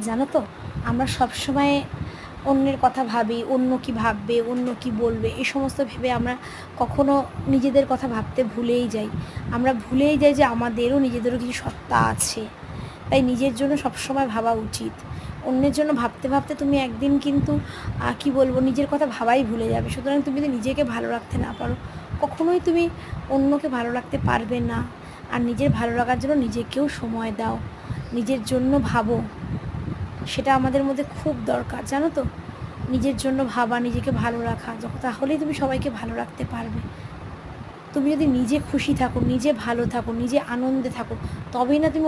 জানো তো, আমরা সবসময় অন্যের কথা ভাবি, অন্য কি ভাববে, অন্য কি বলবে, এই সমস্ত ভেবে আমরা কখনো নিজেদের কথা ভাবতে ভুলেই যাই। আমরা ভুলেই যাই যে আমাদেরও নিজেদেরও কিছু সত্তা আছে। তাই নিজের জন্য সবসময় ভাবা উচিত। অন্যের জন্য ভাবতে ভাবতে তুমি একদিন কিন্তু কি বলবো, নিজের কথা ভাবাই ভুলে যাবে। সুতরাং তুমি যদি নিজেকে ভালো রাখতে না পারো, কখনোই তুমি অন্যকে ভালো রাখতে পারবে না। আর নিজের ভালো লাগার জন্য নিজেকেও সময় দাও, নিজের জন্য ভাবো, সেটা আমাদের মধ্যে খুব দরকার, জানো তো। নিজের জন্য ভাবা, নিজেকে ভালো রাখা, যখন তাহলেই তুমি সবাইকে ভালো রাখতে পারবে। তুমি যদি নিজে খুশি থাকো, নিজে ভালো থাকো, নিজে আনন্দে থাকো, তবেই না তুমি